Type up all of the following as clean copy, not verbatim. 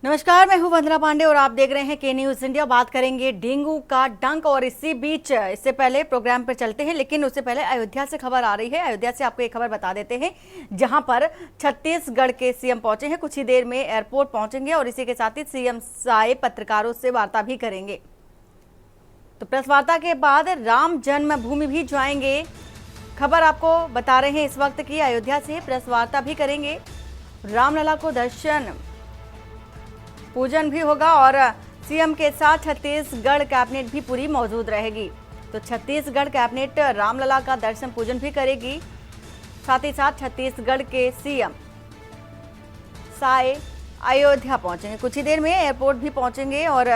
नमस्कार, मैं हूं वंदना पांडे और आप देख रहे हैं के न्यूज इंडिया। बात करेंगे डेंगू का डंक और इसी बीच इससे पहले प्रोग्राम पर चलते हैं, लेकिन उससे पहले अयोध्या से खबर आ रही है। अयोध्या से आपको एक खबर बता देते हैं, जहां पर छत्तीसगढ़ के सीएम पहुंचे हैं। कुछ ही देर में एयरपोर्ट पहुंचेंगे और इसी के साथ ही सीएम साए पत्रकारों से वार्ता भी करेंगे। तो प्रेस वार्ता के बाद राम जन्मभूमि भी जाएंगे। खबर आपको बता रहे हैं इस वक्त की अयोध्या से प्रेस वार्ता भी करेंगे। रामलला को दर्शन पूजन भी होगा और सीएम के साथ छत्तीसगढ़ कैबिनेट भी पूरी मौजूद रहेगी। तो छत्तीसगढ़ कैबिनेट रामलला का दर्शन पूजन भी करेगी। साथ ही साथ छत्तीसगढ़ के सीएम साए अयोध्या पहुंचेंगे। कुछ ही देर में एयरपोर्ट भी पहुंचेंगे और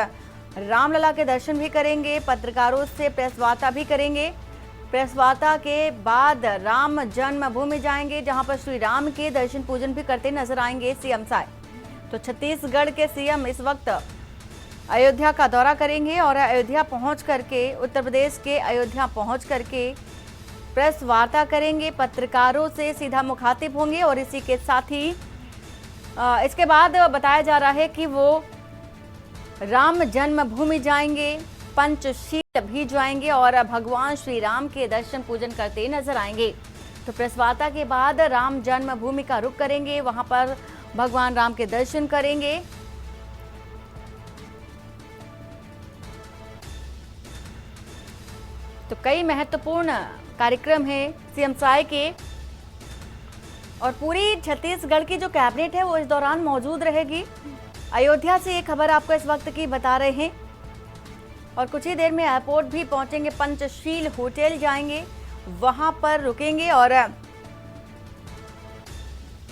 रामलला के दर्शन भी करेंगे। पत्रकारों से प्रेस वार्ता भी करेंगे। प्रेस वार्ता के बाद राम जन्मभूमि जाएंगे, जहां पर श्री राम के दर्शन पूजन भी करते नजर आएंगे सीएम साए। तो छत्तीसगढ़ के सीएम इस वक्त अयोध्या का दौरा करेंगे और अयोध्या पहुंच करके उत्तर प्रदेश के अयोध्या पहुंच करके प्रेस वार्ता करेंगे। पत्रकारों से सीधा मुखातिब होंगे और इसी के साथ ही इसके बाद बताया जा रहा है कि वो राम जन्मभूमि जाएंगे, पंचशील भी जाएंगे और भगवान श्री राम के दर्शन पूजन करते नजर आएंगे। तो प्रेस वार्ता के बाद राम जन्मभूमि का रुख करेंगे, वहां पर भगवान राम के दर्शन करेंगे। तो कई महत्वपूर्ण कार्यक्रम हैं सीएम साए के और पूरी छत्तीसगढ़ की जो कैबिनेट है वो इस दौरान मौजूद रहेगी। अयोध्या से ये खबर आपको इस वक्त की बता रहे हैं और कुछ ही देर में एयरपोर्ट भी पहुंचेंगे। पंचशील होटल जाएंगे, वहां पर रुकेंगे और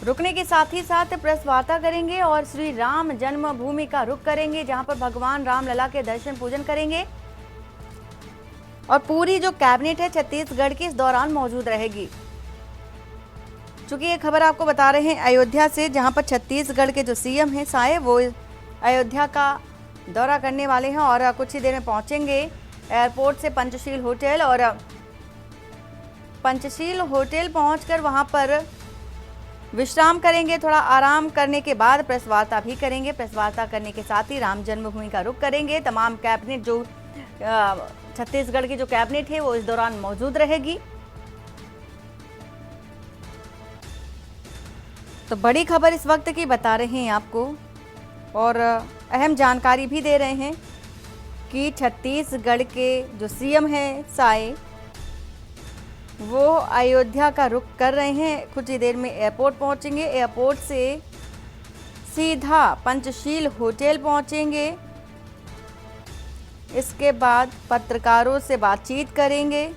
रुकने के साथ ही साथ प्रेस वार्ता करेंगे और श्री राम जन्मभूमि का रुख करेंगे, जहां पर भगवान रामलला के दर्शन पूजन करेंगे और पूरी जो कैबिनेट है छत्तीसगढ़ की इस दौरान मौजूद रहेगी। चूंकि ये खबर आपको बता रहे हैं अयोध्या से, जहां पर छत्तीसगढ़ के जो सीएम हैं साए, वो अयोध्या का दौरा करने वाले हैं और कुछ ही देर में पहुंचेंगे एयरपोर्ट से पंचशील होटल और पंचशील होटल पहुंचकर वहां पर विश्राम करेंगे। थोड़ा आराम करने के बाद प्रेस वार्ता भी करेंगे। प्रेस वार्ता करने के साथ ही राम जन्मभूमि का रुख करेंगे। तमाम कैबिनेट जो छत्तीसगढ़ की जो कैबिनेट है वो इस दौरान मौजूद रहेगी। तो बड़ी खबर इस वक्त की बता रहे हैं आपको और अहम जानकारी भी दे रहे हैं कि छत्तीसगढ़ के जो सीएम हैं साए, वो अयोध्या का रुख कर रहे हैं। कुछ ही देर में एयरपोर्ट पहुंचेंगे। एयरपोर्ट से सीधा पंचशील होटल पहुंचेंगे। इसके बाद पत्रकारों से बातचीत करेंगे।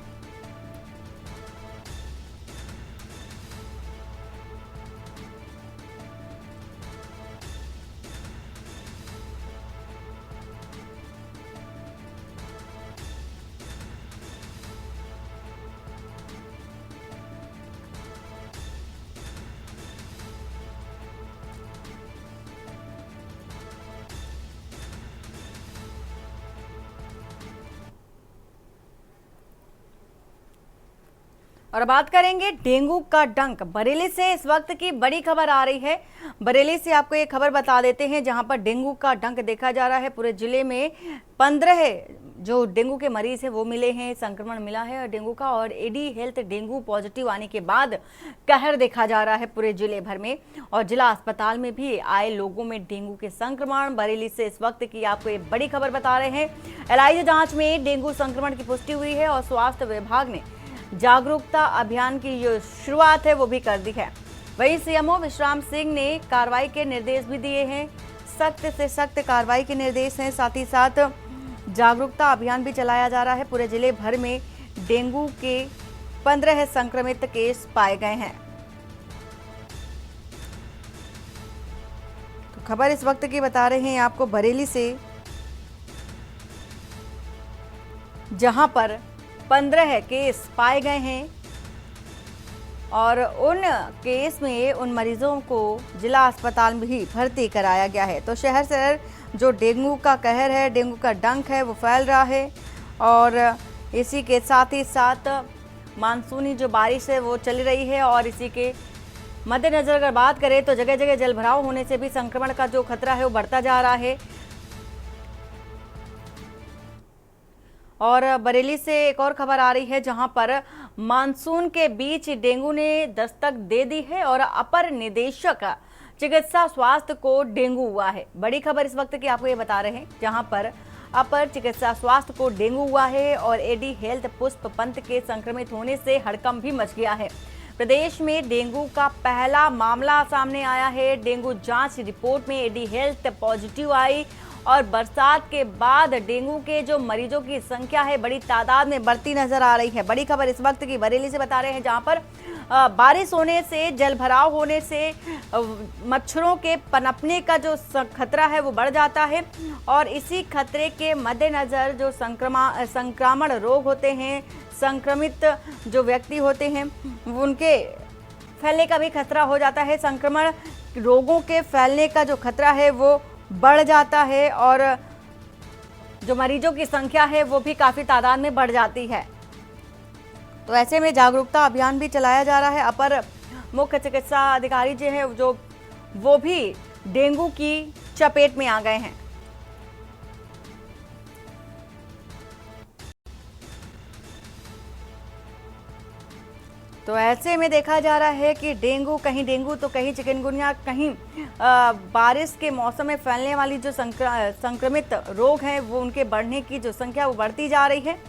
और बात करेंगे डेंगू का डंक। बरेली से इस वक्त की बड़ी खबर आ रही है। बरेली से आपको ये खबर बता देते हैं, जहां पर डेंगू का डंक देखा जा रहा है। पूरे जिले में 15 जो डेंगू के मरीज हैं वो मिले हैं, संक्रमण मिला है डेंगू का। और एडी हेल्थ डेंगू पॉजिटिव आने के बाद कहर देखा जा रहा है पूरे जिले भर में और जिला अस्पताल में भी आए लोगों में डेंगू के संक्रमण। बरेली से इस वक्त की आपको ये बड़ी खबर बता रहे हैं। एलाइजा जांच में डेंगू संक्रमण की पुष्टि हुई है और स्वास्थ्य विभाग ने जागरूकता अभियान की जो शुरुआत है वो भी कर दी है। वहीं सीएमओ विश्राम सिंह ने कार्रवाई के निर्देश भी दिए हैं। सख्त से सख्त कार्रवाई के निर्देश हैं। साथ ही साथ जागरूकता अभियान भी चलाया जा रहा है। पूरे जिले भर में डेंगू के 15 संक्रमित केस पाए गए हैं। तो खबर इस वक्त की बता रहे हैं आपको बरेली से, जहां पर 15 केस पाए गए हैं और उन केस में उन मरीजों को जिला अस्पताल में ही भर्ती कराया गया है। तो शहर शहर जो डेंगू का कहर है, डेंगू का डंक है, वो फैल रहा है और इसी के साथ ही साथ मानसूनी जो बारिश है वो चल रही है और इसी के मद्देनजर अगर बात करें तो जगह जगह जलभराव होने से भी संक्रमण का जो खतरा है वो बढ़ता जा रहा है। और बरेली से एक और खबर आ रही है जहां पर मानसून के बीच डेंगू ने दस्तक दे दी है और अपर निदेशक चिकित्सा स्वास्थ्य को डेंगू हुआ है। बड़ी खबर इस वक्त की आपको ये बता रहे हैं जहां पर अपर चिकित्सा स्वास्थ्य को डेंगू हुआ है और एडी हेल्थ पुष्प पंत के संक्रमित होने से हड़कंप भी मच गया है। प्रदेश में डेंगू का पहला मामला सामने आया है। डेंगू जांच रिपोर्ट में एडी हेल्थ पॉजिटिव आई और बरसात के बाद डेंगू के जो मरीजों की संख्या है बड़ी तादाद में बढ़ती नजर आ रही है। बड़ी खबर इस वक्त की बरेली से बता रहे हैं जहां पर बारिश होने से, जलभराव होने से मच्छरों के पनपने का जो खतरा है वो बढ़ जाता है और इसी खतरे के मद्देनजर जो संक्रामण रोग होते हैं, संक्रमित जो व्यक्ति होते हैं उनके फैलने का भी खतरा हो जाता है। संक्रमण रोगों के फैलने का जो खतरा है वो बढ़ जाता है और जो मरीजों की संख्या है वो भी काफ़ी तादाद में बढ़ जाती है। तो ऐसे में जागरूकता अभियान भी चलाया जा रहा है। अपर मुख्य चिकित्सा अधिकारी जो है जो वो भी डेंगू की चपेट में आ गए हैं। तो ऐसे में देखा जा रहा है कि कहीं डेंगू तो कहीं चिकनगुनिया, कहीं बारिश के मौसम में फैलने वाली जो संक्रमित रोग हैं वो उनके बढ़ने की जो संख्या वो बढ़ती जा रही है।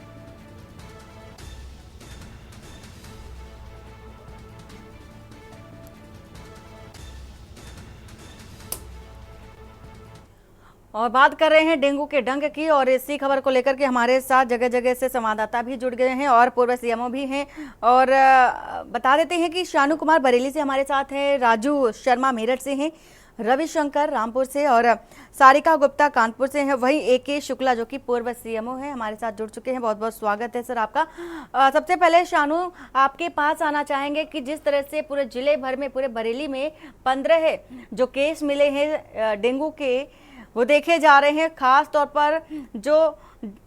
और बात कर रहे हैं डेंगू के डंक की और इसी खबर को लेकर के हमारे साथ जगह जगह से संवाददाता भी जुड़ गए हैं और पूर्व सीएमओ भी हैं। और बता देते हैं कि शानू कुमार बरेली से हमारे साथ हैं, राजू शर्मा मेरठ से हैं, रविशंकर रामपुर से और सारिका गुप्ता कानपुर से हैं। वहीं AK शुक्ला जो कि पूर्व सीएमओ हैं हमारे साथ जुड़ चुके हैं। बहुत बहुत स्वागत है सर आपका। सबसे पहले शानू आपके पास आना चाहेंगे कि जिस तरह से पूरे जिले भर में, पूरे बरेली में 15 जो केस मिले हैं डेंगू के वो देखे जा रहे हैं, खास तौर पर जो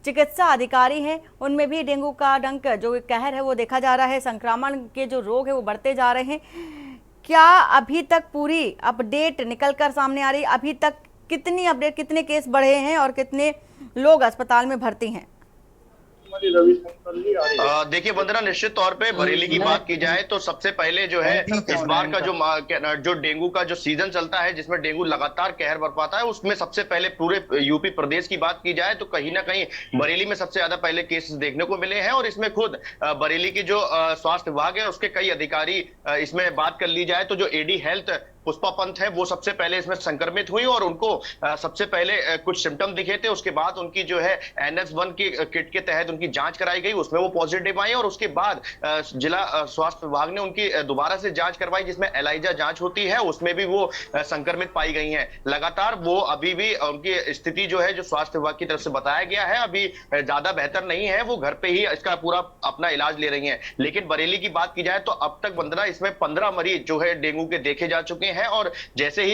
चिकित्सा अधिकारी हैं उनमें भी डेंगू का डंक जो कहर है वो देखा जा रहा है। संक्रमण के जो रोग है वो बढ़ते जा रहे हैं। क्या अभी तक पूरी अपडेट निकल कर सामने आ रही है? अभी तक कितनी अपडेट, कितने केस बढ़े हैं और कितने लोग अस्पताल में भर्ती हैं? देखिए वंदना, निश्चित तौर पे बरेली की बात की जाए तो सबसे पहले जो है इस बार का जो डेंगू का जो सीजन चलता है जिसमें डेंगू लगातार कहर बरपाता है, उसमें सबसे पहले पूरे यूपी प्रदेश की बात की जाए तो कहीं ना कहीं बरेली में सबसे ज्यादा पहले केसेस देखने को मिले हैं। और इसमें खुद बरेली की जो स्वास्थ्य विभाग है उसके कई अधिकारी, इसमें बात कर ली जाए तो जो एडी हेल्थ पुष्पा पंत है वो सबसे पहले इसमें संक्रमित हुई और उनको सबसे पहले कुछ सिम्टम दिखे थे। उसके बाद उनकी जो है NS1 की किट के तहत उनकी जांच कराई गई, उसमें वो पॉजिटिव आई और उसके बाद जिला स्वास्थ्य विभाग ने उनकी दोबारा से जांच करवाई जिसमें एलाइजा जांच होती है, उसमें भी वो संक्रमित पाई गई हैं। लगातार वो अभी भी उनकी स्थिति जो है जो स्वास्थ्य विभाग की तरफ से बताया गया है अभी ज्यादा बेहतर नहीं है, वो घर पे ही इसका पूरा अपना इलाज ले रही हैं। लेकिन बरेली की बात की जाए तो अब तक वंदना इसमें 15 मरीज जो है डेंगू के देखे जा चुके हैं और जैसे ही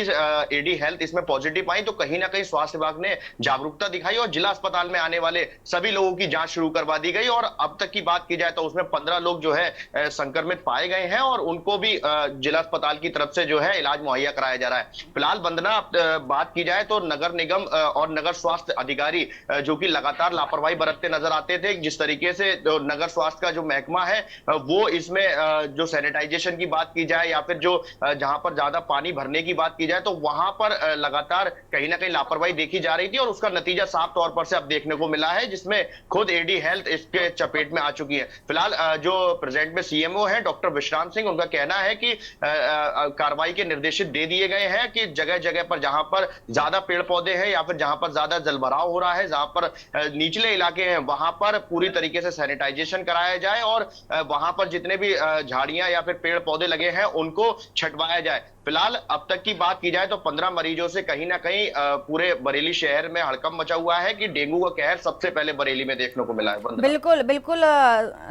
एडी हेल्थ इसमें पॉजिटिव आई तो कहीं ना कहीं स्वास्थ्य विभाग ने जागरूकता दिखाई और जिला अस्पताल में आने वाले सभी लोगों की जांच शुरू करवा दी गई और अब तक की बात की जाए तो उसमें 15 लोग जो है संक्रमित पाए गए हैं और उनको भी जिला अस्पताल की तरफ से जो है इलाज मुहैया कराया जा रहा है। फिलहाल वंदना बात की जाए तो नगर निगम और नगर स्वास्थ्य अधिकारी जो कि लगातार लापरवाही बरतते नजर आते थे, जिस तरीके से नगर स्वास्थ्य का जो महकमा है वो इसमें जो सैनिटाइजेशन की बात की जाए या फिर जो जहां पर ज्यादा पानी भरने की बात की जाए तो वहां पर लगातार कहीं ना कहीं लापरवाही देखी जा रही थी और उसका नतीजा साफ तौर पर से अब देखने को मिला है जिसमें खुद एडी हेल्थ इसके चपेट में आ चुकी है। फिलहाल जो प्रेजेंट में सीएमओ है डॉक्टर विश्राम सिंह, उनका कहना है कि कार्रवाई के निर्देशित दे दिए गए हैं कि जगह जगह पर जहां पर ज्यादा पेड़ पौधे हैं या फिर जहां पर ज्यादा जलभराव हो रहा है, जहां पर निचले इलाके हैं वहां पर पूरी तरीके से सैनिटाइजेशन कराया जाए और वहां पर जितने भी झाड़ियां या फिर पेड़ पौधे लगे हैं उनको छटवाया जाए। फिलहाल फिलहाल अब तक की बात की जाए तो 15 मरीजों से कहीं ना कहीं पूरे बरेली शहर में हड़कंप मचा हुआ है कि डेंगू का कहर सबसे पहले बरेली में देखने को मिला है। वंदना। बिल्कुल बिल्कुल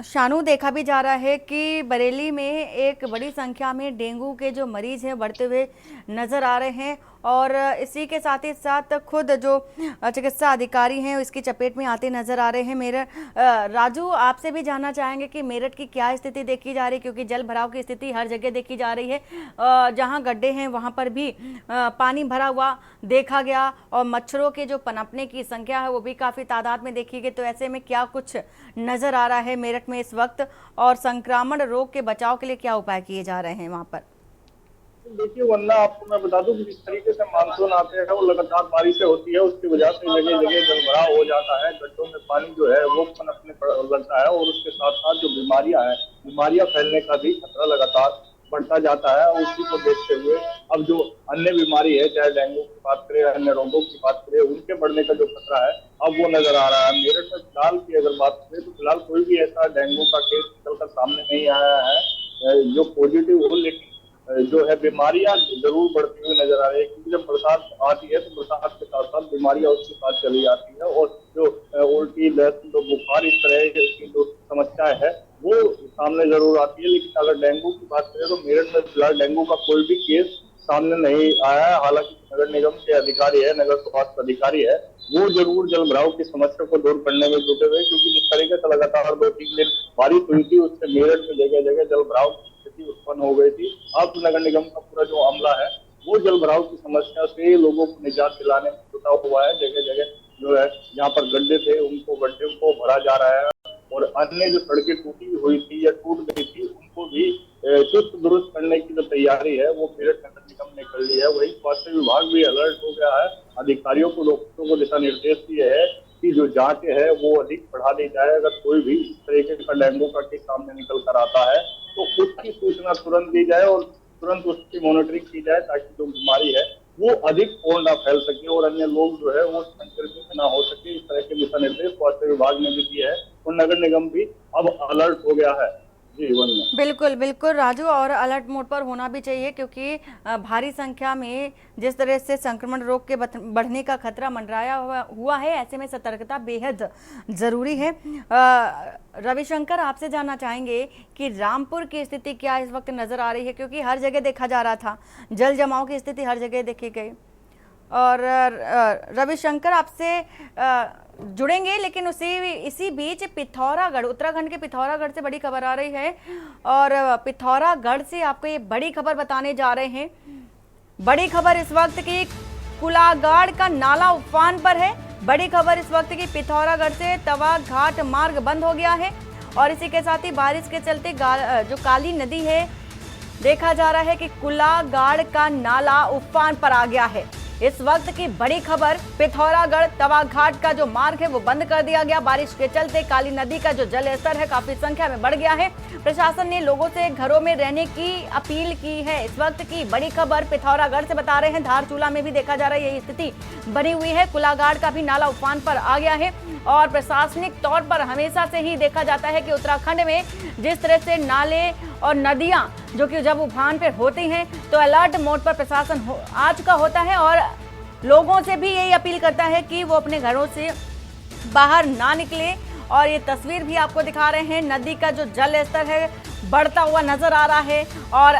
शानू, देखा भी जा रहा है कि बरेली में एक बड़ी संख्या में डेंगू के जो मरीज हैं बढ़ते हुए नजर आ रहे हैं और इसी के साथ ही साथ खुद जो चिकित्सा अधिकारी हैं इसकी चपेट में आते नजर आ रहे हैं। मेरा राजू, आपसे भी जानना चाहेंगे कि मेरठ की क्या स्थिति देखी जा रही है, क्योंकि जल भराव की स्थिति हर जगह देखी जा रही है। जहां गड्ढे हैं वहां पर भी पानी भरा हुआ देखा गया और मच्छरों के जो पनपने की संख्या है वो भी काफी तादाद में देखी गई। तो ऐसे में क्या कुछ नजर आ रहा है मेरठ में इस वक्त और संक्रमण रोग के बचाव के लिए क्या उपाय किए जा रहे हैं वहां पर? देखिए वरना आपको मैं बता दूं कि जिस तरीके से मानसून आते हैं वो लगातार बारिशें होती है, उसकी वजह से जगह जगह जलभराव हो जाता है, गड्ढों में पानी जो है वो पनपने लगता है और उसके साथ साथ जो बीमारियां फैलने का भी खतरा लगातार बढ़ता जाता है। और उसी को देखते हुए अब जो अन्य बीमारी है, चाहे डेंगू की बात करें, अन्य रोगों की बात करें, उनके बढ़ने का जो खतरा है अब वो नजर आ रहा है। मेरठ में फिलहाल की अगर बात करें तो फिलहाल कोई भी ऐसा डेंगू का केस निकलकर सामने नहीं आया है जो पॉजिटिव हो, लेकिन जो है बीमारियां जरूर बढ़ती हुई नजर आ रही है, क्योंकि जब बरसात आती है तो बरसात के साथ साथ बीमारियां उसके साथ चली आती है और जो उल्टी, दस्त, जो बुखार, इस तरह की जो समस्याएं है वो सामने जरूर आती है। लेकिन अगर डेंगू की बात करें तो मेरठ में फिलहाल डेंगू का कोई भी केस सामने नहीं आया है। हालांकि नगर निगम के अधिकारी है, नगर स्वास्थ्य अधिकारी है, वो जरूर जल भराव की समस्या को दूर करने में जुटे हुए, क्योंकि जिस तरीके से लगातार 2-3 दिन बारिश हुई थी उससे मेरठ में जगह जगह जल भराव उत्पन्न हो गई थी। अब नगर निगम का पूरा जो अमला है वो जल भराव की समस्या से लोगों को निजात दिलाने में जुटा हुआ है। जगह जगह जो है जहाँ पर गड्ढे थे उनको गड्ढे को भरा जा रहा है और अन्य जो सड़कें टूटी हुई थी या टूट गई थी उनको भी चुस्त दुरुस्त करने की जो तैयारी है वो मेरठ नगर निगम ने कर ली है। वही स्वास्थ्य विभाग भी अलर्ट हो गया है, अधिकारियों को, डॉक्टरों को दिशा निर्देश दिए है कि जो जांच है वो अधिक बढ़ा दी जाए। अगर कोई भी इस तरीके का डेंगू का केस सामने निकल कर आता है तो उसकी सूचना तुरंत दी जाए और तुरंत उसकी मॉनिटरिंग की जाए, ताकि जो बीमारी है वो अधिक और ना फैल सके और अन्य लोग जो है वो संक्रमित ना हो सके। इस तरह के दिशा निर्देश स्वास्थ्य विभाग ने भी दिए है और नगर निगम भी अब अलर्ट हो गया है। बिल्कुल बिल्कुल राजू, और अलर्ट मोड पर होना भी चाहिए, क्योंकि भारी संख्या में जिस तरह से संक्रमण रोग के बढ़ने का खतरा मंडराया हुआ है, ऐसे में सतर्कता बेहद जरूरी है। रविशंकर, आपसे जानना चाहेंगे कि रामपुर की स्थिति क्या इस वक्त नजर आ रही है, क्योंकि हर जगह देखा जा रहा था जल जमाव की स्थिति हर जगह देखी गई। और रविशंकर आपसे जुड़ेंगे, लेकिन इसी बीच पिथौरागढ़, उत्तराखंड के पिथौरागढ़ से बड़ी खबर आ रही है और पिथौरागढ़ से आपको ये बड़ी खबर बताने जा रहे हैं। बड़ी खबर इस वक्त की कुलागाड़ का नाला उफान पर है। बड़ी खबर इस वक्त की पिथौरागढ़ से तवा घाट मार्ग बंद हो गया है और इसी के साथ ही बारिश के चलते जो काली नदी है, देखा जा रहा है कि कुलागाड़ का नाला उफान पर आ गया है। इस वक्त की बड़ी खबर, पिथौरागढ़ तवा घाट का जो मार्ग है वो बंद कर दिया गया। बारिश के चलते काली नदी का जो जल स्तर है काफी संख्या में बढ़ गया है। प्रशासन ने लोगों से घरों में रहने की अपील की है। इस वक्त की बड़ी खबर पिथौरागढ़ से बता रहे हैं। धारचूला में भी देखा जा रहा है यही स्थिति बनी हुई है। कुलागाड़ का भी नाला उफान पर आ गया है और प्रशासनिक तौर पर हमेशा से ही देखा जाता है कि उत्तराखंड में जिस तरह से नाले और नदियां जो कि जब उफान पर होती हैं तो अलर्ट मोड पर प्रशासन आ चुका होता है और लोगों से भी यही अपील करता है कि वो अपने घरों से बाहर ना निकले। और ये तस्वीर भी आपको दिखा रहे हैं, नदी का जो जल स्तर है बढ़ता हुआ नजर आ रहा है और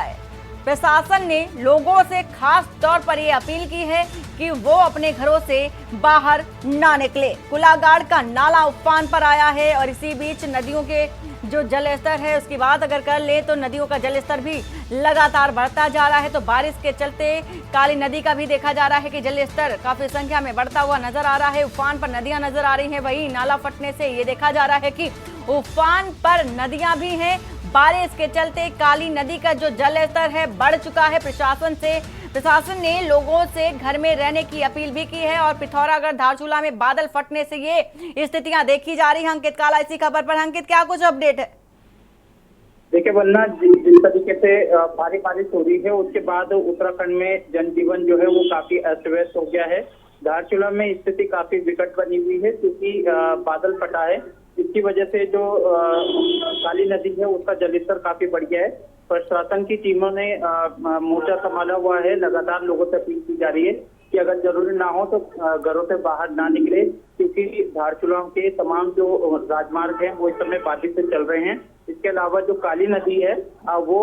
प्रशासन ने लोगों से खास तौर पर ये अपील की है कि वो अपने घरों से बाहर ना निकले। कुलागाड़ का नाला उफान पर आया है और इसी बीच नदियों के जो जल स्तर है उसकी बात अगर कर ले तो नदियों का जल स्तर भी लगातार बढ़ता जा रहा है। तो बारिश के चलते काली नदी का भी देखा जा रहा है कि जल स्तर काफी संख्या में बढ़ता हुआ नजर आ रहा है। उफान पर नदियां नजर आ रही हैं, वही नाला फटने से ये देखा जा रहा है कि उफान पर नदियां भी हैं। बारिश के चलते काली नदी का जो जल स्तर है बढ़ चुका है। प्रशासन ने लोगों से घर में रहने की अपील भी की है और पिथौरागढ़ धारचूला में बादल फटने से ये स्थितियां देखी जा रही हैं। अंकित काला इसी खबर पर। अंकित, क्या कुछ अपडेट है? देखिए वरना जिस तरीके से भारी बारिश हो रही है उसके बाद उत्तराखंड में जनजीवन जो है वो काफी अस्त व्यस्त हो गया है। धारचूला में स्थिति काफी विकट बनी हुई है क्योंकि बादल फटा है। इसकी वजह से जो काली नदी है उसका जलस्तर काफी बढ़ गया है। प्रशासन की टीमों ने मोर्चा संभाला हुआ है। लगातार लोगों से अपील की जा रही है कि अगर जरूरी ना हो तो घरों से बाहर ना निकले, क्योंकि धारचूला के तमाम जो राजमार्ग हैं वो इस समय बाधित से चल रहे हैं। इसके अलावा जो काली नदी है वो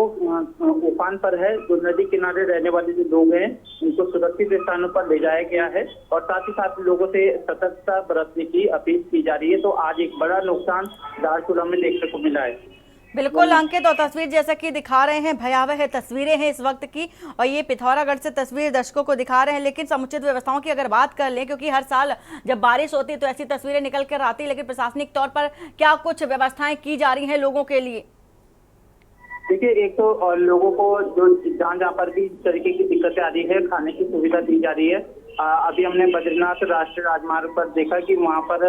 उफान पर है। जो नदी किनारे रहने वाले जो लोग हैं उनको सुरक्षित स्थानों पर ले जाया गया है और साथ ही साथ लोगों से सतर्कता बरतने की अपील की जा रही है। तो आज एक बड़ा नुकसान धारचूला में देखने को मिला है। बिल्कुल अंकित, और तस्वीर जैसा कि दिखा रहे हैं भयावह तस्वीरें हैं इस वक्त की, और ये पिथौरागढ़ से तस्वीर दर्शकों को दिखा रहे हैं। लेकिन समुचित व्यवस्थाओं की अगर बात कर लें, क्योंकि हर साल जब बारिश होती है तो ऐसी तस्वीरें निकल कर आती है, लेकिन प्रशासनिक तौर पर क्या कुछ व्यवस्थाएं की जा रही हैं लोगों के लिए? देखिए, एक तो लोगों को जो जहाँ पर भी इस तरीके की दिक्कतें आ रही है, खाने की सुविधा दी जा रही है। अभी हमने बद्रीनाथ राष्ट्रीय राजमार्ग पर देखा कि वहाँ पर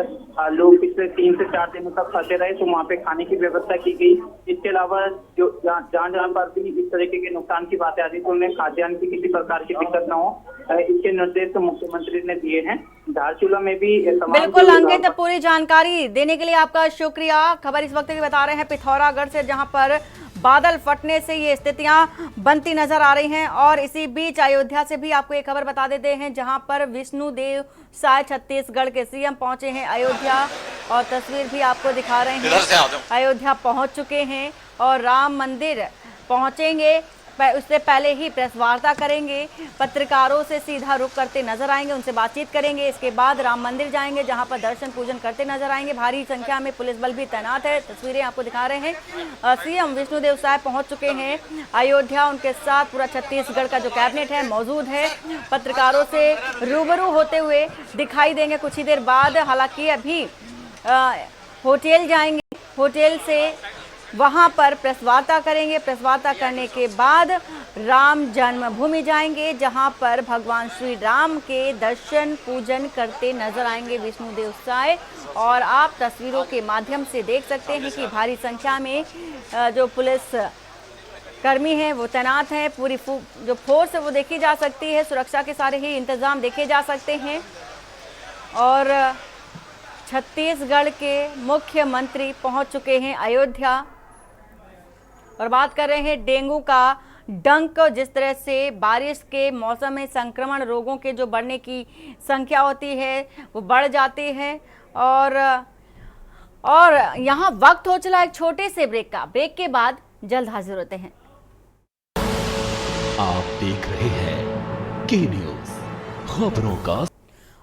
लोग पिछले 3 से 4 दिनों तक फंसे रहे, तो वहाँ पे खाने की व्यवस्था की गई। इसके अलावा जो जहाँ पर भी इस तरीके के नुकसान की बातें आ रही तो उन्हें खाद्यान्न की किसी प्रकार की दिक्कत न हो, इसके निर्देश तो मुख्यमंत्री ने दिए हैं। धारचूला में भी बिल्कुल अंकित, पूरी जानकारी देने के लिए आपका शुक्रिया। खबर इस वक्त की बता रहे हैं पिथौरागढ़ से, जहां पर बादल फटने से ये स्थितियां बनती नजर आ रही हैं। और इसी बीच अयोध्या से भी आपको एक खबर बता देते हैं, जहां पर विष्णुदेव साय छत्तीसगढ़ के सीएम पहुंचे हैं अयोध्या, और तस्वीर भी आपको दिखा रहे हैं। अयोध्या पहुंच चुके हैं और राम मंदिर पहुंचेंगे, उससे पहले ही प्रेस वार्ता करेंगे, पत्रकारों से सीधा रुख करते नजर आएंगे, उनसे बातचीत करेंगे। इसके बाद राम मंदिर जाएंगे, जहां पर दर्शन पूजन करते नजर आएंगे। भारी संख्या में पुलिस बल भी तैनात है, तस्वीरें आपको दिखा रहे हैं। सीएम विष्णुदेव साय पहुंच चुके हैं अयोध्या, उनके साथ पूरा छत्तीसगढ़ का जो कैबिनेट है मौजूद है। पत्रकारों से रूबरू होते हुए दिखाई देंगे कुछ ही देर बाद। हालांकि अभी होटल जाएंगे, होटल से वहां पर प्रेस वार्ता करेंगे। प्रेस वार्ता करने के बाद राम जन्मभूमि जाएंगे, जहां पर भगवान श्री राम के दर्शन पूजन करते नजर आएंगे विष्णुदेव साय। और आप तस्वीरों के माध्यम से देख सकते हैं कि भारी संख्या में जो पुलिस कर्मी हैं वो तैनात हैं। पूरी जो फोर्स है वो देखी जा सकती है, सुरक्षा के सारे ही इंतजाम देखे जा सकते हैं। और छत्तीसगढ़ के मुख्यमंत्री पहुंच चुके हैं अयोध्या, और बात कर रहे हैं डेंगू का डंक। जिस तरह से बारिश के मौसम में संक्रमण रोगों के जो बढ़ने की संख्या होती है वो बढ़ जाती है। और यहाँ वक्त हो चला एक छोटे से ब्रेक का। ब्रेक के बाद जल्द हाजिर होते हैं। आप देख रहे हैं के न्यूज़, खबरों का।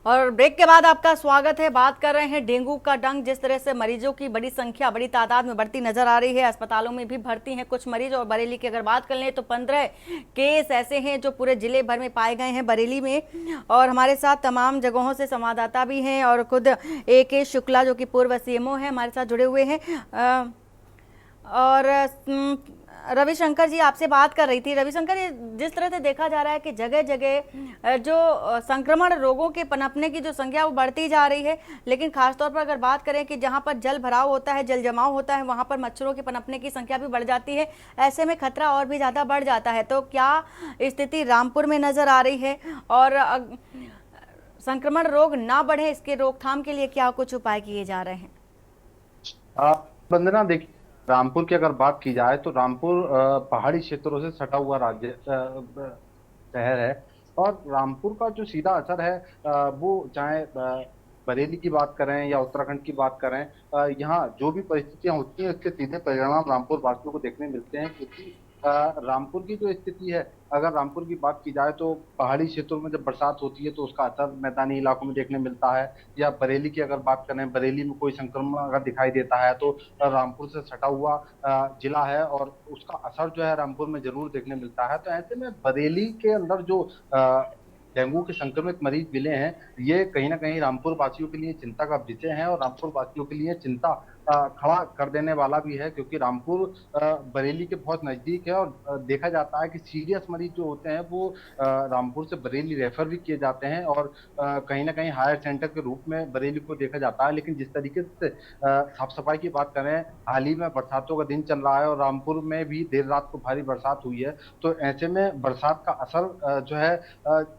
और ब्रेक के बाद आपका स्वागत है। बात कर रहे हैं डेंगू का डंक। जिस तरह से मरीजों की बड़ी संख्या, बड़ी तादाद में बढ़ती नजर आ रही है, अस्पतालों में भी भर्ती हैं कुछ मरीज। और बरेली की अगर बात कर लें तो 15 केस ऐसे हैं जो पूरे जिले भर में पाए गए हैं बरेली में। और हमारे साथ तमाम जगहों से संवाददाता भी हैं, और खुद AK शुक्ला जो कि पूर्व CMO है हमारे साथ जुड़े हुए हैं। और रविशंकर जी आपसे बात कर रही थी। रविशंकर, ये जिस तरह से देखा जा रहा है कि जगह जगह जो संक्रमण रोगों के पनपने की जो संख्या वो बढ़ती जा रही है, लेकिन खासतौर पर अगर बात करें कि जहां पर जल भराव होता है, जल जमाव होता है, वहां पर मच्छरों के पनपने की संख्या भी बढ़ जाती है। ऐसे में खतरा और भी ज़्यादा बढ़ जाता है। तो क्या स्थिति रामपुर में नज़र आ रही है, और संक्रमण रोग ना बढ़े इसके रोकथाम के लिए क्या कुछ उपाय किए जा रहे हैं? वंदना, देखिए, रामपुर की अगर बात की जाए तो रामपुर पहाड़ी क्षेत्रों से सटा हुआ राज्य शहर है। और रामपुर का जो सीधा असर है वो चाहे बरेली की बात करें या उत्तराखंड की बात करें, यहाँ जो भी परिस्थितियां होती हैं उसके सीधे परिणाम रामपुर वासियों को देखने मिलते हैं। क्योंकि रामपुर की जो स्थिति है, अगर रामपुर की बात की जाए तो पहाड़ी क्षेत्रों में जब बरसात होती है तो उसका असर मैदानी इलाकों में देखने मिलता है। या बरेली की अगर बात करें, बरेली में कोई संक्रमण अगर दिखाई देता है तो रामपुर से सटा हुआ जिला है और उसका असर जो है रामपुर में जरूर देखने मिलता है। तो ऐसे में बरेली के अंदर जो डेंगू के संक्रमित मरीज मिले हैं, ये कहीं ना कहीं रामपुर वासियों के लिए चिंता का विषय है और रामपुर वासियों के लिए चिंता खड़ा कर देने वाला भी है। क्योंकि रामपुर बरेली के बहुत नजदीक है और देखा जाता है कि सीरियस मरीज जो होते हैं वो रामपुर से बरेली रेफर भी किए जाते हैं और कहीं ना कहीं हायर सेंटर के रूप में बरेली को देखा जाता है। लेकिन जिस तरीके से साफ सफाई की बात करें, हाल ही में बरसातों का दिन चल रहा है और रामपुर में भी देर रात को भारी बरसात हुई है। तो ऐसे में बरसात का असर जो है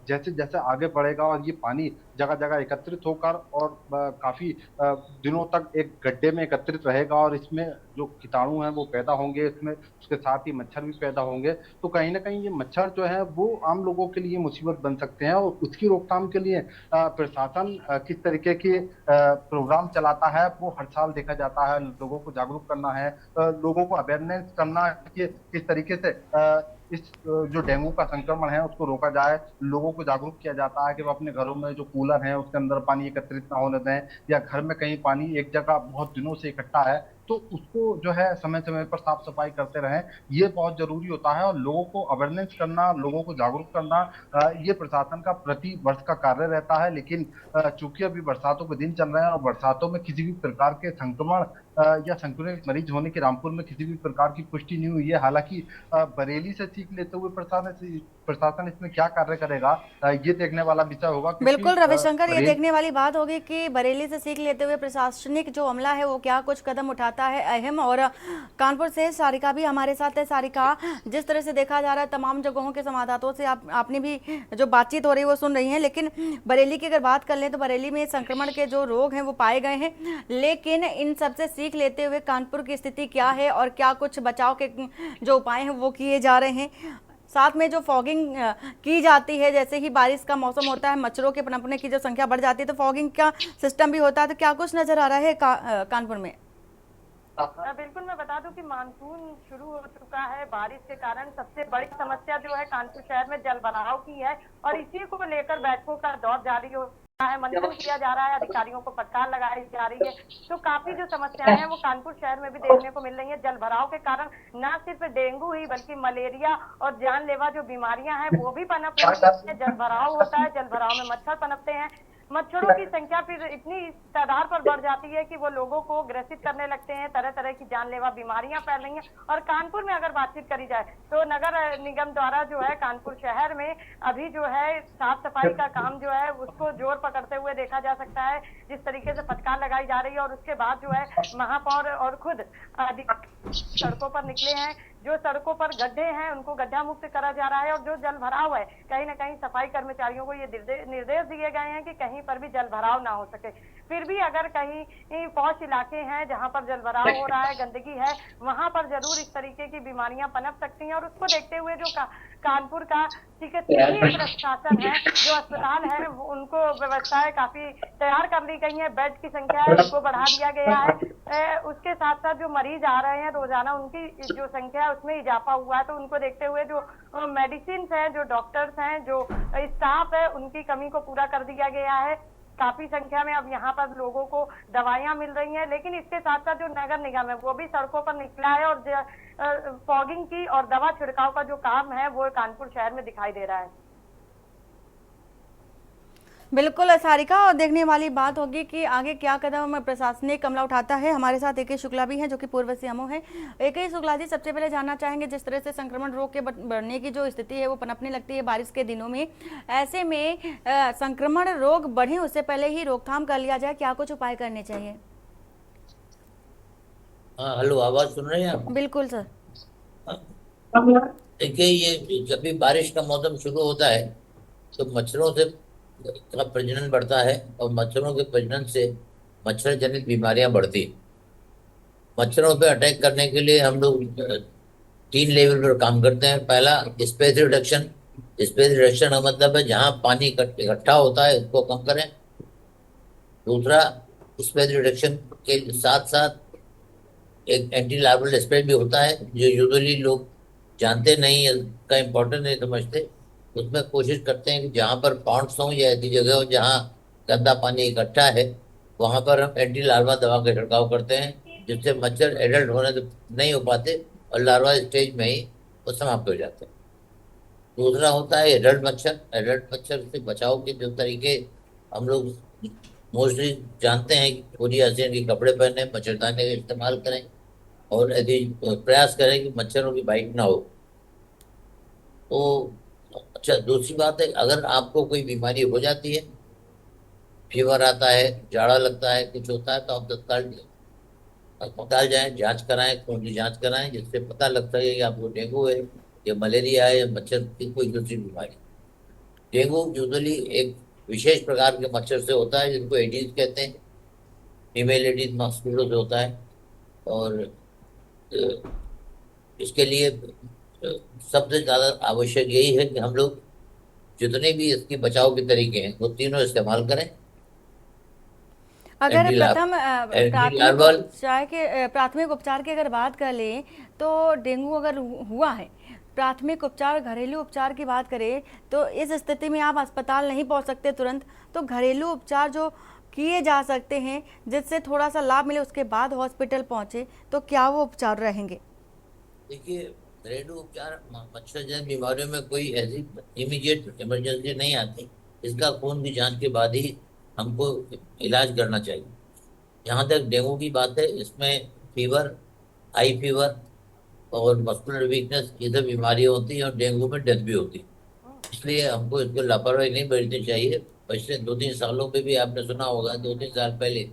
जैसे जैसे आगे बढ़ेगा और ये पानी जगह जगह एकत्रित होकर और काफी दिनों तक एक गड्ढे में एकत्रित रहेगा और इसमें जो कीटाणु हैं वो पैदा होंगे, इसमें उसके साथ ही मच्छर भी पैदा होंगे। तो कहीं ना कहीं ये मच्छर जो है वो आम लोगों के लिए मुसीबत बन सकते हैं, और उसकी रोकथाम के लिए प्रशासन किस तरीके के प्रोग्राम चलाता है वो हर साल देखा जाता है। लोगों को जागरूक करना है, लोगों को अवेयरनेस करना है कि किस तरीके से इस जो डेंगू का संक्रमण है उसको रोका जाए। लोगों को जागरूक किया जाता है कि वो अपने घरों में जो कूलर है उसके अंदर पानी एकत्रित ना होने दें, या घर में कहीं पानी एक जगह बहुत दिनों से इकट्ठा है तो उसको जो है समय समय पर साफ सफाई करते रहें, ये बहुत जरूरी होता है। और लोगों को अवेयरनेस करना, लोगों को जागरूक करना, ये प्रशासन का प्रति वर्ष का कार्य रहता है। लेकिन चूंकि अभी बरसातों के दिन चल रहे हैं और बरसातों में किसी भी प्रकार के संक्रमण या संक्रमित मरीज होने की रामपुर में किसी भी प्रकार की पुष्टि नहीं हुई है। हालांकि बरेली से सीख लेते हुए प्रशासन इसमें क्या कार्य करेगा ये देखने वाला विषय होगा। बिल्कुल रविशंकर, ये देखने वाली बात होगी कि बरेली से सीख लेते हुए प्रशासनिक जो अमला है वो क्या कुछ कदम उठाता है अहम। और कानपुर से सारिका भी हमारे साथ है। सारिका, जिस तरह से देखा जा रहा है तमाम जगहों के संवाददाताओं से आपने भी जो बातचीत हो रही है वो सुन रही हैं, लेकिन बरेली की अगर बात कर लें तो बरेली में संक्रमण के जो रोग हैं वो पाए गए हैं, लेकिन इन सबसे सीख लेते हुए कानपुर की स्थिति क्या है और क्या कुछ बचाव के जो उपाय हैं वो किए जा रहे हैं। साथ में जो फॉगिंग की जाती है, जैसे ही बारिश का मौसम होता है मच्छरों के पनपने की जो संख्या बढ़ जाती है तो फॉगिंग का सिस्टम भी होता है, तो क्या कुछ नजर आ रहा है कानपुर में? बिल्कुल, मैं बता दूं कि मानसून शुरू हो चुका है। बारिश के कारण सबसे बड़ी समस्या जो है कानपुर शहर में जल भराव की है और इसी को लेकर बैठकों का दौर जारी हो रहा है, मंथन किया जा रहा है, अधिकारियों को फटकार लगाई जा रही है। तो काफी जो समस्याएं हैं वो कानपुर शहर में भी देखने को मिल रही है। जल भराव के कारण न सिर्फ डेंगू ही बल्कि मलेरिया और जानलेवा जो बीमारियां हैं वो भी पनप रही है। जल भराव होता है, जल भराव में मच्छर पनपते हैं, मच्छरों की संख्या फिर इतनी तादाद पर बढ़ जाती है कि वो लोगों को ग्रसित करने लगते हैं, तरह तरह की जानलेवा बीमारियां फैल रही हैं। और कानपुर में अगर बातचीत करी जाए तो नगर निगम द्वारा जो है कानपुर शहर में अभी जो है साफ सफाई का काम जो है उसको जोर पकड़ते हुए देखा जा सकता है, जिस तरीके से फटकार लगाई जा रही है। और उसके बाद जो है महापौर और खुद सड़कों पर निकले हैं। जो सड़कों पर गड्ढे हैं उनको गड्ढा मुक्त करा जा रहा है, और जो जल भराव है कहीं ना कहीं सफाई कर्मचारियों को ये निर्देश दिए गए हैं कि कहीं पर भी जल भराव ना हो सके। फिर भी अगर कहीं पौष इलाके हैं जहां पर जल भराव हो रहा है, गंदगी है, वहां पर जरूर इस तरीके की बीमारियां पनप सकती हैं। और उसको देखते हुए जो कानपुर का चिकित्सीय प्रशासन है, जो अस्पताल है, उनको व्यवस्थाएं काफी तैयार कर ली गई है। बेड की संख्या है उसको बढ़ा दिया गया है। उसके साथ साथ जो मरीज आ रहे हैं रोजाना उनकी जो संख्या है उसमें इजाफा हुआ है। तो उनको देखते हुए जो मेडिसिन है, जो डॉक्टर्स हैं, जो स्टाफ है, उनकी कमी को पूरा कर दिया गया है। काफी संख्या में अब यहाँ पर लोगों को दवाइयां मिल रही हैं। लेकिन इसके साथ साथ जो नगर निगम है वो भी सड़कों पर निकला है और फॉगिंग की और दवा छिड़काव का जो काम है वो कानपुर शहर में दिखाई दे रहा है। बिल्कुल सारिका, और देखने वाली बात होगी कि आगे क्या कदम प्रशासनिक अमला उठाता है। हमारे साथ ए.के. शुक्ला भी हैं जो कि पूर्व सीएमओ हैं। ए.के. शुक्ला जी, सबसे पहले जानना चाहेंगे, जिस तरह से संक्रमण रोग के बढ़ने की जो स्थिति है वो पनपने लगती है बारिश के दिनों में, ऐसे में संक्रमण रोग बढ़े उससे पहले ही रोकथाम कर लिया जाए, क्या कुछ उपाय करने चाहिए? हाँ, हेलो, आवाज सुन रहे हैं आप? बिल्कुल सर। देखिए, ये जब भी बारिश का मौसम शुरू होता है तो मच्छरों से का प्रजनन बढ़ता है और मच्छरों के प्रजनन से मच्छर जनित बीमारियां बढ़ती। मच्छरों पे अटैक करने के लिए हम लोग 3 लेवल पर काम करते हैं। पहला, स्पेस रिडक्शन। स्पेस रिडक्शन का मतलब है जहाँ पानी इकट्ठा होता है उसको कम करें। दूसरा, स्पेस रिडक्शन के साथ साथ एक एंटी लार्वल स्प्रे भी होता है जो यूजुअली लोग जानते नहीं है, का इम्पोर्टेंस नहीं समझते। उसमें कोशिश करते हैं कि जहाँ पर पॉन्ड्स हों या ऐसी जगह हो जहाँ गंदा पानी इकट्ठा है वहाँ पर हम एंटी लार्वा दवा का छिड़काव करते हैं, जिससे मच्छर एडल्ट होने तो नहीं हो पाते और लार्वा स्टेज में ही वो समाप्त हो जाते हैं। दूसरा होता है एडल्ट मच्छर। एडल्ट मच्छर से बचाव के जो तरीके हम लोग मोस्टली जानते हैं कि पूरी आसियन के कपड़े पहने, मच्छरदानी का इस्तेमाल करें और यदि प्रयास करें कि मच्छरों की बाइट ना हो। तो अच्छा, दूसरी बात है, अगर आपको कोई बीमारी हो जाती है, फीवर आता है, जाड़ा लगता है, कुछ होता है, तो आप तत्काल अस्पताल जाएं, जांच कराएं, खून की जांच कराएं, जिससे पता लग सके कि आपको डेंगू है या मलेरिया है या मच्छर की कोई दूसरी बीमारी। डेंगू यूजुअली एक विशेष प्रकार के मच्छर से होता है जिनको एडीज कहते हैं, फीमेल एडीज मॉस्किटो से होता है। और इसके लिए सबसे ज़्यादा आवश्यक यही है कि हम लोग जितने भी इसके बचाव के तरीके हैं वो तीनों इस्तेमाल करें। अगर प्रथम लार्वल प्राथमिक उपचार की अगर बात कर लें तो डेंगू अगर हुआ है, प्राथमिक उपचार घरेलू उपचार की बात करें तो इस स्थिति में आप अस्पताल नहीं पहुंच सकते तुरंत, तो घरेलू उपचार जो किए जा सकते हैं जिससे थोड़ा सा लाभ मिले उसके बाद हॉस्पिटल पहुंचे, तो क्या वो उपचार रहेंगे? देखिए, घरेलू उपचार मच्छर जनित बीमारियों में कोई ऐसी इमीडिएट इमरजेंसी नहीं आती। इसका खून की जांच के बाद ही हमको इलाज करना चाहिए। जहाँ तक डेंगू की बात है, इसमें फीवर, हाई फीवर और मस्कुलर वीकनेस ये सब बीमारियाँ होती हैं और डेंगू में डेथ भी होती है। इसलिए हमको इसको लापरवाही नहीं बरतनी चाहिए। पिछले 2-3 सालों में भी आपने सुना होगा, 2-3 साल पहले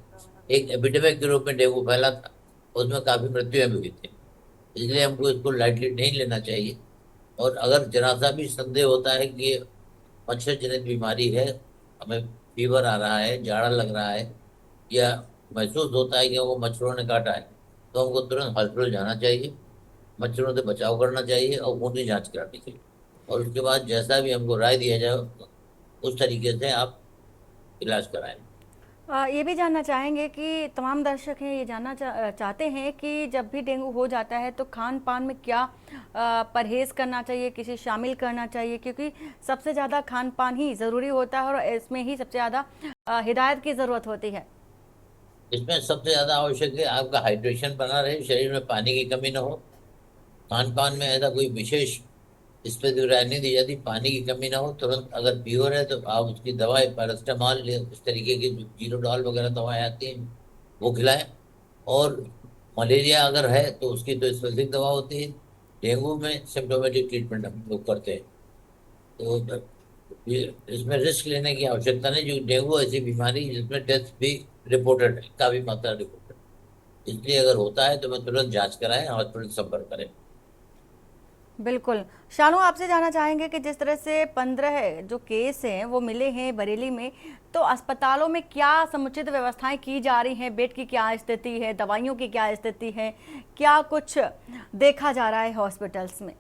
एक एपिडेमिक के रूप में डेंगू फैला था, उसमें काफ़ी मृत्युएं भी हुई थी। इसलिए हमको इसको लाइटली नहीं लेना चाहिए। और अगर जरा सा भी संदेह होता है कि ये मच्छर जनित बीमारी है, हमें फीवर आ रहा है, जाड़ा लग रहा है, या महसूस होता है कि वो मच्छरों ने काटा है, तो हमको तुरंत हॉस्पिटल जाना चाहिए, मच्छरों से बचाव करना चाहिए और खून की जांच करानी चाहिए। और उसके बाद जैसा भी हमको राय दिया जाए उस तरीके से आप इलाज कराएं। ये भी जानना चाहेंगे कि तमाम दर्शक हैं ये जानना चाहते हैं कि जब भी डेंगू हो जाता है तो खान पान में क्या परहेज़ करना चाहिए, किसी शामिल करना चाहिए, क्योंकि सबसे ज़्यादा खान पान ही ज़रूरी होता है और इसमें ही सबसे ज़्यादा हिदायत की ज़रूरत होती है। इसमें सबसे ज़्यादा आवश्यक है आपका हाइड्रेशन बना रहे, शरीर में पानी की कमी न हो। खान पान में ऐसा कोई विशेष इस पर राय नहीं दी जाती, पानी की कमी ना हो। तुरंत अगर फीवर है तो आप उसकी दवाई पैरास्टामॉल, इस तरीके की जीरोडॉल वगैरह दवाएं आती हैं वो खिलाएं। और मलेरिया अगर है तो उसकी तो स्पेसिफिक दवा होती है। डेंगू में सिम्टोमेटिक ट्रीटमेंट हम लोग करते हैं, तो इसमें रिस्क लेने की आवश्यकता नहीं। जो डेंगू ऐसी बीमारी जिसमें डेथ भी रिपोर्टेड है, काफ़ी मात्रा रिपोर्टेड, इसलिए अगर होता है तो मैं तुरंत जाँच कराएं, हॉस्पिटल संपर्क करें। बिल्कुल। शानू, आपसे जानना चाहेंगे कि जिस तरह से 15 जो केस हैं वो मिले हैं बरेली में, तो अस्पतालों में क्या समुचित व्यवस्थाएं की जा रही हैं? बेड की क्या स्थिति है, दवाइयों की क्या स्थिति है, क्या कुछ देखा जा रहा है हॉस्पिटल्स में?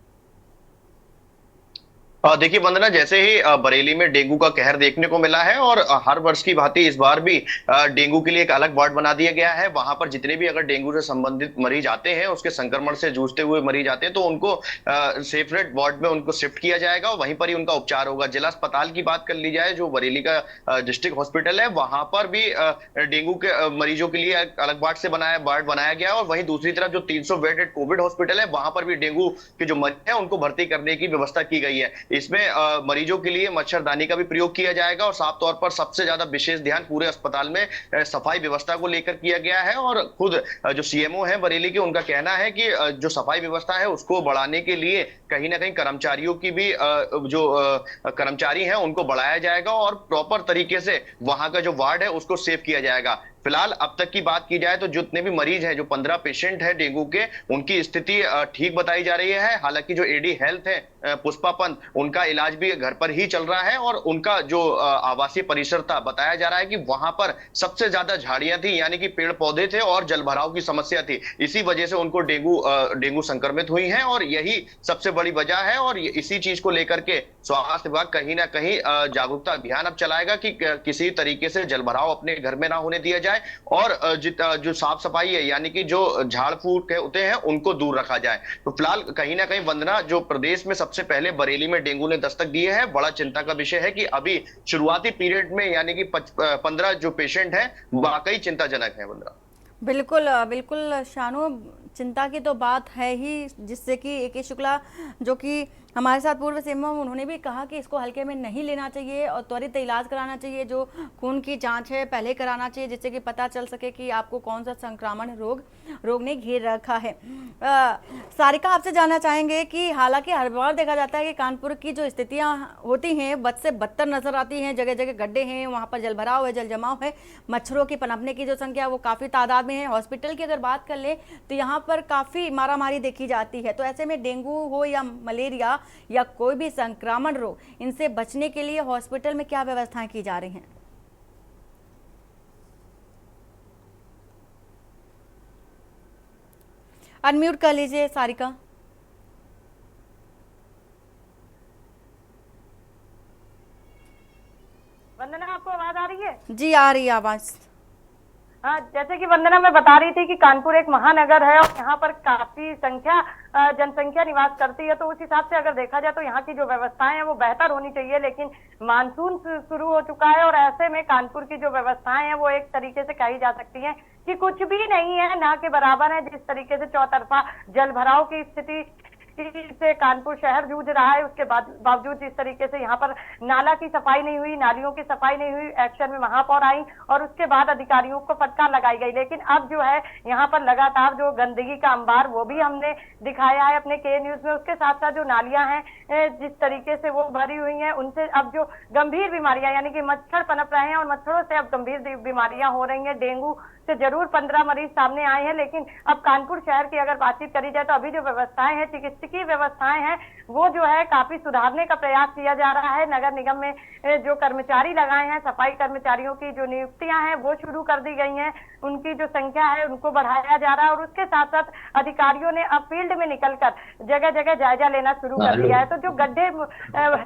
देखिए वंदना, जैसे ही बरेली में डेंगू का कहर देखने को मिला है और हर वर्ष की भांति इस बार भी डेंगू के लिए एक अलग वार्ड बना दिया गया है। वहां पर जितने भी अगर डेंगू से संबंधित मरीज आते हैं, उसके संक्रमण से जूझते हुए मरीज आते हैं, तो उनको सेपरेट वार्ड में उनको शिफ्ट किया जाएगा और वहीं पर ही उनका उपचार होगा। जिला अस्पताल की बात कर ली जाए, जो बरेली का डिस्ट्रिक्ट हॉस्पिटल है, वहां पर भी डेंगू के मरीजों के लिए अलग वार्ड बनाया गया है। और वहीं दूसरी तरफ जो 300 बेडेड कोविड हॉस्पिटल है, वहां पर भी डेंगू के जो मरीज है उनको भर्ती करने की व्यवस्था की गई है। इसमें मरीजों के लिए मच्छरदानी का भी प्रयोग किया जाएगा और साफ तौर पर सबसे ज्यादा विशेष ध्यान पूरे अस्पताल में सफाई व्यवस्था को लेकर किया गया है। और खुद जो सीएमओ है बरेली के, उनका कहना है कि जो सफाई व्यवस्था है उसको बढ़ाने के लिए कहीं ना कहीं कर्मचारियों की भी जो कर्मचारी हैं उनको बढ़ाया जाएगा और प्रॉपर तरीके से वहां का जो वार्ड है उसको सेव किया जाएगा। फिलहाल अब तक की बात की जाए तो जितने भी मरीज हैं, जो 15 पेशेंट हैं डेंगू के, उनकी स्थिति ठीक बताई जा रही है। हालांकि जो एडी हेल्थ है पुष्पा पंत, उनका इलाज भी घर पर ही चल रहा है और उनका जो आवासीय परिसर था, बताया जा रहा है कि वहां पर सबसे ज्यादा झाड़ियां थी, यानी कि पेड़ पौधे थे और जलभराव की समस्या थी। इसी वजह से उनको डेंगू संक्रमित हुई है और यही सबसे बड़ी वजह है। और इसी चीज को लेकर के स्वास्थ्य विभाग कहीं ना कहीं जागरूकता अभियान अब चलाएगा कि किसी तरीके से जलभराव अपने घर में ना होने दिया जाए और जो साफ सफाई है, यानी कि जो झाड़ फूक होते हैं, उनको दूर रखा जाए। तो फिलहाल कहीं ना कहीं वंदना, जो प्रदेश में सबसे पहले बरेली में डेंगू ने दस्तक दी है, बड़ा चिंता का विषय है कि अभी शुरुआती पीरियड में यानी कि 15 जो पेशेंट हैं वाकई चिंताजनक है। वंदना, बिल्कुल बिल्कुल शानू, चिंता की तो बात है ही, जिससे कि ए के शुक्ला जो कि हमारे साथ पूर्व सीएमओ, उन्होंने भी कहा कि इसको हल्के में नहीं लेना चाहिए और त्वरित इलाज कराना चाहिए। जो खून की जांच है पहले कराना चाहिए, जिससे कि पता चल सके कि आपको कौन सा संक्रामण रोग ने घेर रखा है। सारिका, आपसे जानना चाहेंगे कि हालांकि हर बार देखा जाता है कि कानपुर की जो स्थितियां होती हैं बद से बदतर नजर आती हैं। जगह जगह गड्ढे हैं, वहाँ पर जलभराव है, जल जमाव है, मच्छरों की पनपने की जो संख्या वो काफ़ी तादाद में है। हॉस्पिटल की अगर बात कर ले तो यहाँ पर काफ़ी मारामारी देखी जाती है। तो ऐसे में डेंगू हो या मलेरिया, या कोई भी संक्रमण रोग, इनसे बचने के लिए हॉस्पिटल में क्या व्यवस्थाएं की जा रही हैं? अनम्यूट कर लीजिए सारिका। वंदना, आपको आवाज आ रही है? जी आ रही है आवाज। हाँ, जैसे कि वंदना मैं बता रही थी कि कानपुर एक महानगर है और यहाँ पर काफी जनसंख्या निवास करती है, तो उस हिसाब से अगर देखा जाए तो यहाँ की जो व्यवस्थाएं हैं वो बेहतर होनी चाहिए। लेकिन मानसून शुरू हो चुका है और ऐसे में कानपुर की जो व्यवस्थाएं हैं वो एक तरीके से कही जा सकती है कि कुछ भी नहीं है, ना के बराबर है। जिस तरीके से चौतरफा जल भराव की स्थिति से कानपुर शहर जूझ रहा है, उसके बावजूद जिस तरीके से यहाँ पर नाला की सफाई नहीं हुई, नालियों की सफाई नहीं हुई, एक्शन में महापौर आई और उसके बाद अधिकारियों को फटकार लगाई गई। लेकिन अब जो है यहाँ पर लगातार जो गंदगी का अंबार वो भी हमने दिखाया है अपने के न्यूज में। उसके साथ साथ जो नालियां हैं जिस तरीके से वो भरी हुई हैं, उनसे अब जो गंभीर बीमारियां यानी कि मच्छर पनप रहे हैं और मच्छरों से अब गंभीर बीमारियां हो रही हैं। डेंगू से जरूर 15 मरीज सामने आए हैं, लेकिन अब कानपुर शहर की अगर बातचीत करी जाए तो अभी जो व्यवस्थाएं हैं, चिकित्सकीय व्यवस्थाएं हैं, वो जो है काफी सुधारने का प्रयास किया जा रहा है। नगर निगम में जो कर्मचारी लगाए हैं, सफाई कर्मचारियों की जो नियुक्तियां हैं वो शुरू कर दी गई हैं, उनकी जो संख्या है उनको बढ़ाया जा रहा है और उसके साथ साथ अधिकारियों ने अब फील्ड में निकलकर जगह जगह जायजा लेना शुरू कर दिया है। तो जो गड्ढे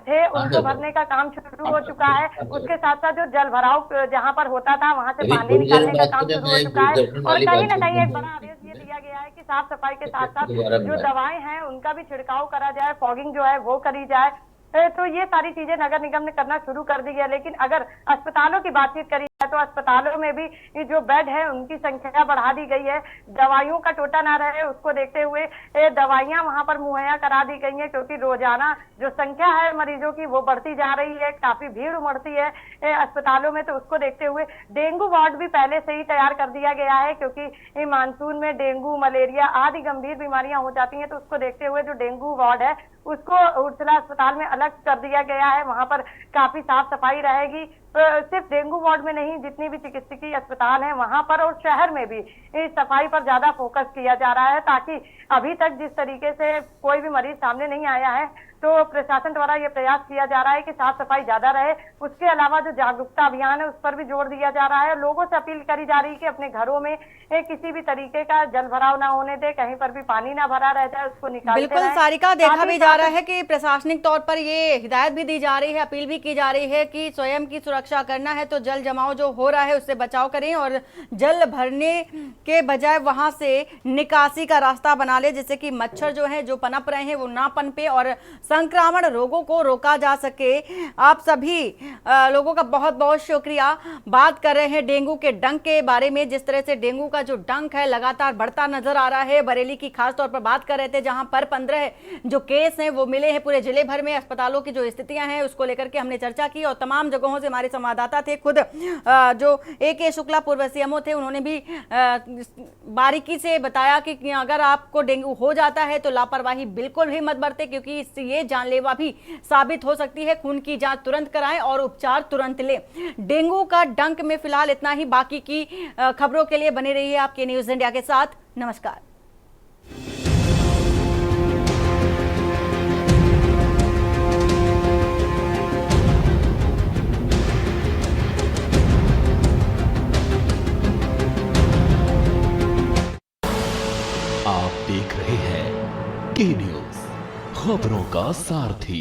थे उनको भरने का काम शुरू हो चुका है। उसके साथ साथ जो जल भराव जहाँ पर होता था वहां से पानी निकालने का काम शुरू हो चुका है और कहीं ना कहीं एक बड़ा आदेश ये दिया गया है कि साफ सफाई के साथ साथ जो दवाएं हैं उनका भी छिड़काव करा जाए, फॉगिंग जो है वो करी जाए। तो ये सारी चीजें नगर निगम ने करना शुरू कर दी है। लेकिन अगर अस्पतालों की बातचीत करी जाए तो अस्पतालों में भी जो बेड है उनकी संख्या बढ़ा दी गई है। दवाइयों का टोटा ना रहे उसको देखते हुए दवाइयां वहां पर मुहैया करा दी गई हैं, क्योंकि रोजाना जो संख्या है मरीजों की वो बढ़ती जा रही है, काफी भीड़ उमड़ती है अस्पतालों में। तो उसको देखते हुए डेंगू वार्ड भी पहले से ही तैयार कर दिया गया है, क्योंकि मानसून में डेंगू, मलेरिया आदि गंभीर बीमारियां हो जाती हैं। तो उसको देखते हुए जो डेंगू वार्ड है उसको उर्सला अस्पताल में अलग कर दिया गया है। वहां पर काफी साफ सफाई रहेगी। सिर्फ डेंगू वार्ड में नहीं, जितनी भी चिकित्सकीय अस्पताल हैं वहां पर और शहर में भी इस सफाई पर ज्यादा फोकस किया जा रहा है, ताकि अभी तक जिस तरीके से कोई भी मरीज सामने नहीं आया है तो प्रशासन द्वारा ये प्रयास किया जा रहा है कि साफ सफाई ज्यादा रहे। उसके अलावा जो जागरूकता अभियान है उस पर भी जोर दिया जा रहा है। लोगों से अपील करी जा रही है कि अपने घरों में किसी भी तरीके का जल भराव ना होने दे, कहीं पर भी पानी ना भरा रह जाए, उसको निकालते बिल्कुल रहें। सारिका, देखा भी जा रहा है कि प्रशासनिक तौर पर ये हिदायत भी दी जा रही है, अपील भी की जा रही है कि स्वयं की सुरक्षा करना है तो जल जमाव जो हो रहा है उससे बचाव करें और जल भरने के बजाय वहां से निकासी का रास्ता बना ले, जिससे कि मच्छर जो है जो पनप रहे हैं वो ना पनपे और संक्रमण रोगों को रोका जा सके। आप सभी लोगों का बहुत बहुत शुक्रिया। बात कर रहे हैं डेंगू के डंक के बारे में, जिस तरह से डेंगू का जो डंक है लगातार बढ़ता नजर आ रहा है। बरेली की खास तौर पर बात कर रहे थे, जहां पर 15 जो केस हैं वो मिले हैं पूरे जिले भर में। अस्पतालों की जो स्थितियां हैं उसको लेकर के हमने चर्चा की और तमाम जगहों से हमारे संवाददाता थे, खुद जो ए.के. शुक्ला पूर्व सीएमओ थे उन्होंने भी बारीकी से बताया कि अगर आपको डेंगू हो जाता है तो लापरवाही बिल्कुल भी मत बरतें, क्योंकि इससे ये जानलेवा भी साबित हो सकती है। खून की जांच तुरंत कराएं और उपचार तुरंत लें। डेंगू का डंक में फिलहाल इतना ही। बाकी की खबरों के लिए बने रहिए आपके न्यूज इंडिया के साथ। नमस्कार। आप देख रहे हैं के न्यूज, खबरों का सारथी।